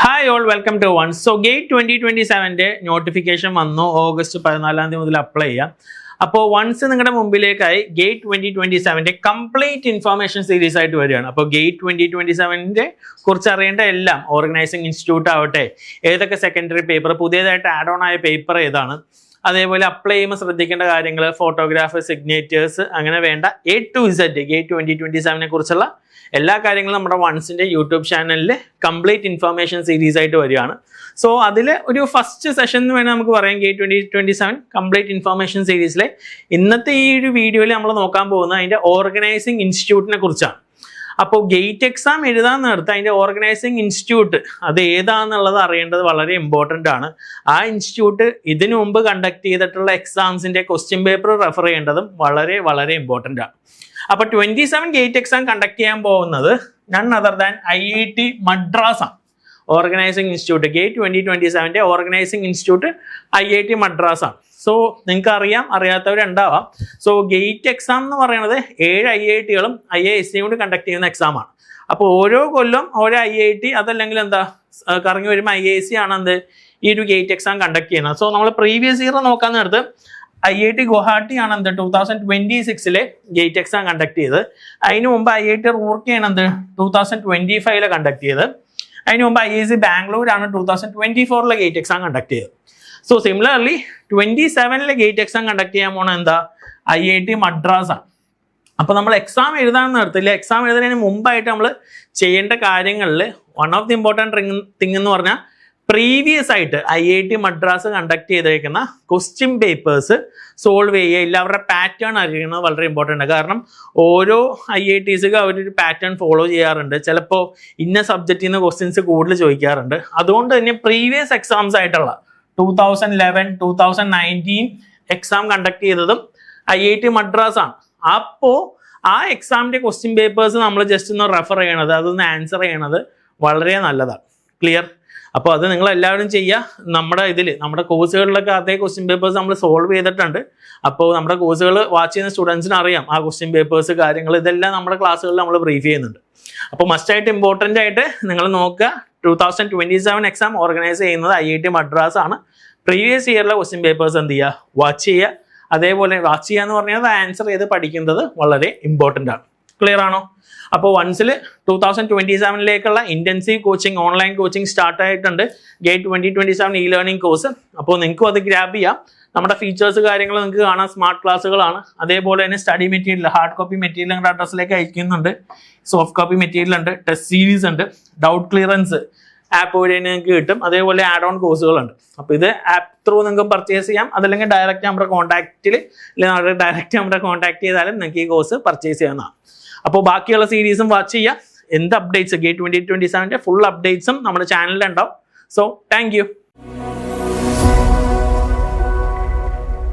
Hi all, welcome to One. So GATE 2027 notification വന്നു. August 14 മുതൽ apply ചെയ്യാം. അപ്പോൾ വൺസ് നിങ്ങളുടെ മുമ്പിലേക്കായി GATE 2027 കംപ്ലീറ്റ് ഇൻഫർമേഷൻ സീരീസ് ആയിട്ട് വരികയാണ്. അപ്പോൾ GATE 2027 കുറിച്ച് അറിയേണ്ട എല്ലാം, ഓർഗനൈസിംഗ് ഇൻസ്റ്റിറ്റ്യൂട്ട് ആവട്ടെ, ഏതൊക്കെ സെക്കൻഡറി പേപ്പർ, പുതിയതായിട്ട് ആഡ് ഓൺ ആയ പേപ്പർ ഏതാണ്, അതേപോലെ അപ്ലൈ ചെയ്യുമ്പോൾ ശ്രദ്ധിക്കേണ്ട കാര്യങ്ങൾ, ഫോട്ടോഗ്രാഫ്, സിഗ്നേച്ചേഴ്സ്, അങ്ങനെ വേണ്ട A to Z GATE 2027 കുറിച്ചുള്ള എല്ലാ കാര്യങ്ങളും നമ്മുടെ വൺസിൻ്റെ യൂട്യൂബ് ചാനലിൽ കംപ്ലീറ്റ് ഇൻഫർമേഷൻ സീരീസ് ആയിട്ട് വരികയാണ്. സോ അതിൽ ഒരു ഫസ്റ്റ് സെഷൻ എന്ന് വേണമെങ്കിൽ നമുക്ക് പറയാം GATE 2027 കംപ്ലീറ്റ് ഇൻഫർമേഷൻ സീരീസിലെ ഇന്നത്തെ ഈ ഒരു വീഡിയോയിൽ നമ്മൾ നോക്കാൻ പോകുന്നത് അതിൻ്റെ ഓർഗനൈസിംഗ് ഇൻസ്റ്റിറ്റ്യൂട്ടിനെ കുറിച്ചാണ്. അപ്പോൾ ഗേറ്റ് എക്സാം എഴുതാൻ നേരത്ത് അതിൻ്റെ ഓർഗനൈസിംഗ് ഇൻസ്റ്റിറ്റ്യൂട്ട് അത് ഏതാണെന്നുള്ളത് അറിയേണ്ടത് വളരെ ഇമ്പോർട്ടൻ്റ് ആണ്. ആ ഇൻസ്റ്റിറ്റ്യൂട്ട് ഇതിനു മുമ്പ് കണ്ടക്ട് ചെയ്തിട്ടുള്ള എക്സാംസിൻ്റെ ക്വസ്റ്റ്യൻ പേപ്പർ റെഫർ ചെയ്യേണ്ടതും വളരെ വളരെ ഇമ്പോർട്ടൻ്റ് ആണ്. അപ്പോൾ 27 ഗേറ്റ് എക്സാം കണ്ടക്ട് ചെയ്യാൻ പോകുന്നത് none other than IIT Madras ആണ്. Organising institute GATE 2027 organising institute IIT Madras ആണ്. സോ നിങ്ങൾക്ക് അറിയാത്തവരുണ്ടാവാം. സോ ഗേറ്റ് എക്സാം എന്ന് പറയുന്നത് 7 IITകളും IIScയും കൂടി കണ്ടക്ട് ചെയ്യുന്ന എക്സാമാണ്. അപ്പോൾ ഓരോ കൊല്ലം ഓരോ IIT അതല്ലെങ്കിൽ കറങ്ങി വരുമ്പോൾ IISc ആണ് ഈ ഒരു ഗേറ്റ് എക്സാം കണ്ടക്ട് ചെയ്യുന്നത്. സോ നമ്മൾ പ്രീവിയസ് ഇയർ നോക്കാൻ നേരത്ത് IIT ഗുവാഹട്ടി ആണ് 2026 ഗേറ്റ് എക്സാം കണ്ടക്ട് ചെയ്ത്. അതിന് മുമ്പ് IIT റൂർക്കിയാണ് 2025 കണ്ടക്ട് ചെയ്ത്. അതിന് മുമ്പ് IISc ബാംഗ്ലൂരാണ് 2024 ഗേറ്റ് എക്സാം കണ്ടക്ട് ചെയ്തത്. So similarly 27 gate exam conduct ചെയ്യാൻ പോണ IIT മദ്രാസ് ആണ്. അപ്പോൾ നമ്മൾ എക്സാം എഴുതാൻ നേരത്തില്ല, എക്സാം എഴുതുന്നതിന് മുമ്പായിട്ട് നമ്മൾ ചെയ്യേണ്ട കാര്യങ്ങളിൽ one of the important thing എന്ന് പറഞ്ഞാൽ പ്രീവിയസ് ആയിട്ട് IIT മദ്രാസ് കണ്ടക്ട് ചെയ്തേക്കുന്ന ക്വസ്റ്റ്യൻ പേപ്പേഴ്സ് സോൾവ് ചെയ്യുക, ഇല്ല അവരുടെ പാറ്റേൺ അറിയുന്നത് വളരെ ഇമ്പോർട്ടൻ്റ്. കാരണം ഓരോ IITsക്ക് അവരൊരു പാറ്റേൺ ഫോളോ ചെയ്യാറുണ്ട്. ചിലപ്പോൾ ഇന്ന സബ്ജക്റ്റിൽ നിന്ന് ക്വസ്റ്റ്യൻസ് കൂടുതൽ ചോദിക്കാറുണ്ട്. അതുകൊണ്ട് തന്നെ പ്രീവിയസ് എക്സാംസ് ആയിട്ടുള്ള 2011, 2019 എക്സാം കണ്ടക്ട് ചെയ്തതും IIT മദ്രാസ് ആണ്. അപ്പോൾ ആ എക്സാമിൻ്റെ ക്വസ്റ്റ്യൻ പേപ്പേഴ്സ് നമ്മൾ ജസ്റ്റ് ഒന്ന് റെഫർ ചെയ്യണത്, അതൊന്ന് ആൻസർ ചെയ്യണത് വളരെ നല്ലതാണ്. ക്ലിയർ? അപ്പോൾ അത് നിങ്ങൾ എല്ലാവരും ചെയ്യുക. നമ്മുടെ കോഴ്സുകളിലൊക്കെ അതേ ക്വസ്റ്റ്യൻ പേപ്പേഴ്സ് നമ്മൾ സോൾവ് ചെയ്തിട്ടുണ്ട്. അപ്പോൾ നമ്മുടെ കോഴ്സുകൾ വാച്ച് ചെയ്യുന്ന സ്റ്റുഡൻസിന് അറിയാം ആ ക്വസ്റ്റ്യൻ പേപ്പേഴ്സ്, കാര്യങ്ങൾ ഇതെല്ലാം നമ്മുടെ ക്ലാസ്സുകളിൽ നമ്മൾ ബ്രീഫ് ചെയ്യുന്നുണ്ട്. അപ്പോൾ മസ്റ്റായിട്ട് ഇമ്പോർട്ടൻ്റ് ആയിട്ട് നിങ്ങൾ നോക്കുക. 2027 എക്സാം ഓർഗനൈസ് ചെയ്യുന്നത് IIT മദ്രാസ് ആണ്. പ്രീവിയസ് ഇയറിലെ ക്വസ്റ്റ്യൻ പേപ്പേഴ്സ് വാച്ച് ചെയ്യുക. അതേപോലെ വാച്ച് ചെയ്യുക എന്ന് പറഞ്ഞാൽ ആൻസർ ചെയ്ത് പഠിക്കുന്നത് വളരെ ഇമ്പോർട്ടൻ്റ് ആണ്. ക്ലിയർ ആണോ? അപ്പോൾ വൺസിൽ 2027 intensive coaching, online coaching start ആയിട്ടുണ്ട്. GATE 2027 learning course. അപ്പോൾ നിങ്ങൾക്കും അത് ഗ്രാബ് ചെയ്യാം. നമ്മുടെ ഫീച്ചേഴ്സ് കാര്യങ്ങൾ നിങ്ങൾക്ക് കാണാം. സ്മാർട്ട് ക്ലാസ്സുകളാണ്. അതേപോലെ തന്നെ study material, hard copy material നിങ്ങളുടെ അഡ്രസ്സിലേക്ക് അയക്കുന്നുണ്ട്. സോഫ്റ്റ് കോപ്പി മെറ്റീരിയൽ ഉണ്ട്, ടെസ്റ്റ് സീരീസ് ഉണ്ട്, ഡൗട്ട് ക്ലിയറൻസ് ആപ്പ് വഴി നിങ്ങൾക്ക് കിട്ടും. അതേപോലെ ആഡ് ഓൺ കോഴ്സുകളുണ്ട്. അപ്പോൾ ഇത് ആപ്പ് ത്രൂ നിങ്ങൾക്ക് പർച്ചേസ് ചെയ്യാം. അതല്ലെങ്കിൽ ഡയറക്റ്റ് നമ്മുടെ കോൺടാക്റ്റിൽ, അല്ലെങ്കിൽ ഡയറക്റ്റ് നമ്മുടെ കോൺടാക്ട് ചെയ്താലും നിങ്ങൾക്ക് ഈ കോഴ്സ് പർച്ചേസ് ചെയ്യാവുന്നതാണ്. അപ്പോൾ ബാക്കിയുള്ള സീരീസും വാച്ച് ചെയ്യുക. എന്ത് അപ്ഡേറ്റ്സ് GATE 2027 ഫുൾ അപ്ഡേറ്റ്സും നമ്മുടെ ചാനലിൽ ഉണ്ടാവും. So thank you.